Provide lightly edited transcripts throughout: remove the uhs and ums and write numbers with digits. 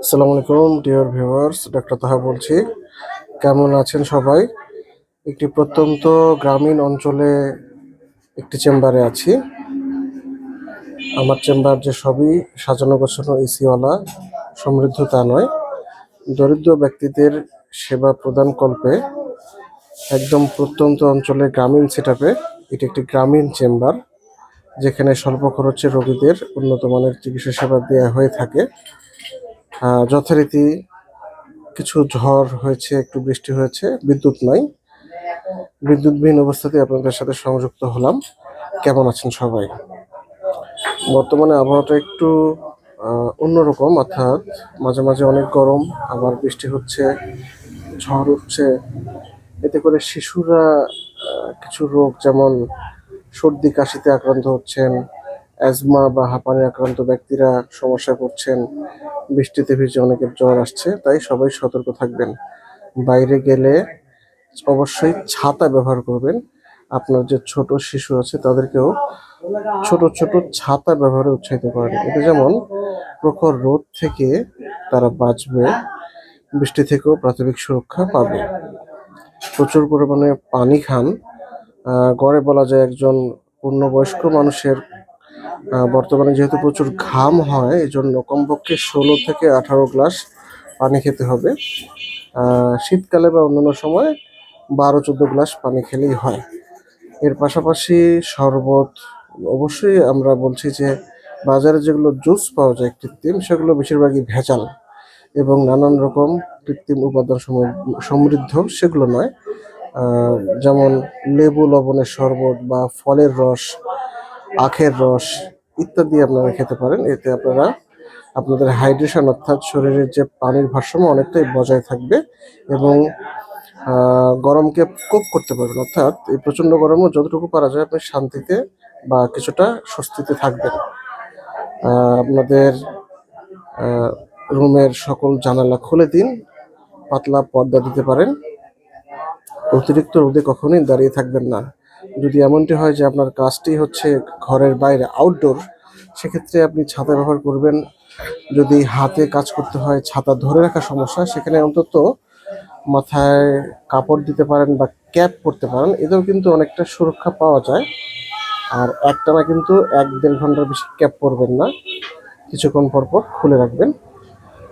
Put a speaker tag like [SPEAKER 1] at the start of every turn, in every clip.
[SPEAKER 1] আসসালামু আলাইকুম dear viewers, doctor তাহা বলছি। কেমন আছেন সবাই? একটি প্রত্যন্ত গ্রামীণ অঞ্চলে একটি চেম্বারে আছি। আমার চেম্বার যে সবই সাজানো গোছানো এসিওয়ালা, সমৃদ্ধ তা নয়। দরিদ্র ব্যক্তিদের সেবা প্রদান কল্পে একদম প্রত্যন্ত অঞ্চলে গ্রামীণ সেটআপে এটি একটি গ্রামীণ চেম্বার, যেখানে স্বল্প খরচে রোগীদের উন্নত মানের চিকিৎসা সেবা দেওয়া হয়ে থাকে। যথারীতি কিছু ঝড় হয়েছে, একটু বৃষ্টি হয়েছে, বিদ্যুৎ নাই। বিদ্যুৎবিহীন অবস্থাতে আপনাদের সাথে সংযুক্ত হলাম। কেমন আছেন সবাই? বর্তমানে আবহাওয়াটা একটু অন্যরকম, অর্থাৎ মাঝে মাঝে অনেক গরম, আবার বৃষ্টি হচ্ছে, ঝড় উঠছে। এতে করে শিশুরা কিছু রোগ যেমন সর্দি কাশিতে আক্রান্ত হচ্ছেন, অ্যাজমা বা হাঁপানি আক্রান্ত ব্যক্তিরা সমস্যায় পড়ছেন। বৃষ্টিতে ভিজে অনেকের জ্বর আসছে, তাই সবাই সতর্ক থাকবেন। বাইরে গেলে অবশ্যই ছাতা ব্যবহার করবেন। আপনার যে ছোট শিশু আছে তাদেরকেও ছোট ছোট ছাতা ব্যবহারে উৎসাহিত করেন। এতে যেমন প্রখর রোদ থেকে তারা বাঁচবে, বৃষ্টি থেকেও প্রাথমিক সুরক্ষা পাবে। প্রচুর পরিমাণে পানি খান। গড়ে বলা যায় একজন পূর্ণবয়স্ক মানুষের বর্তমানে যেহেতু প্রচুর ঘাম হয়, এই জন্য কমপক্ষে 16 থেকে 18 গ্লাস পানি খেতে হবে। শীতকালে বা অন্যান্য সময় 12-14 গ্লাস পানি খেলেই হয়। এর পাশাপাশি শরবত, অবশ্যই আমরা বলছি যে বাজারে যেগুলো জুস পাওয়া যায় কৃত্রিম, সেগুলো বেশিরভাগই ভেজাল এবং নানান রকম কৃত্রিম উপাদান সমৃদ্ধ, সেগুলো নয়। যেমন লেবু লবণের শরবত বা ফলের রস, আখের রস ইত্যাদি আপনারা খেতে পারেন। এতে আপনারা আপনাদের হাইড্রেশন, অর্থাৎ শরীরের যে পানির ভারসাম্য অনেকটাই বজায় থাকবে এবং গরমকে কোপ করতে পারবেন। অর্থাৎ এই প্রচণ্ড গরমও যতটুকু পারা যায় আপনি শান্তিতে বা কিছুটা স্বস্তিতে থাকবেন। আপনাদের রুমের সকল জানালা খুলে দিন, পাতলা পর্দা দিতে পারেন। অতিরিক্ত রোদে কখনোই দাঁড়িয়ে থাকবেন না। যদি এমনটি হয় যে আপনার কাজটি হচ্ছে ঘরের বাইরে, আউটডোর, সেক্ষেত্রে আপনি ছাতা ব্যবহার করবেন। যদি হাতে কাজ করতে হয়, ছাতা ধরে রাখা সমস্যা, সেখানে অন্তত মাথায় কাপড় দিতে পারেন বা ক্যাপ পরতে পারেন। এতেও কিন্তু অনেকটা সুরক্ষা পাওয়া যায়। আর একটানা কিন্তু 1-1.5 ঘন্টার বেশি ক্যাপ পরবেন না, কিছুক্ষণ পর পর খুলে রাখবেন।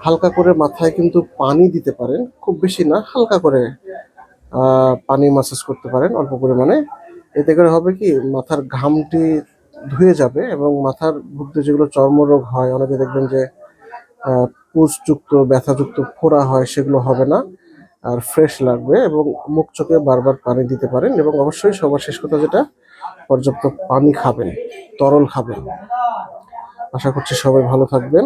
[SPEAKER 1] হালকা করে মাথায় কিন্তু পানি দিতে পারেন, খুব বেশি না, হালকা করে পানি মাসাজ করতে পারেন অল্প পরিমাণে। এতে করে হবে কি, মাথার ঘামটি ধুয়ে যাবে এবং মাথার মধ্যে যেগুলো চর্মরোগ হয়, অনেকে দেখবেন যে পুঁজযুক্ত ব্যথাযুক্ত ফোড়া হয়, সেগুলো হবে না, আর ফ্রেশ লাগবে। এবং মুখ চোখে বারবার পানি দিতে পারেন এবং অবশ্যই সবার শেষ কথা যেটা, পর্যাপ্ত পানি খাবেন, তরল খাবেন। আশা করছি সবাই ভালো থাকবেন।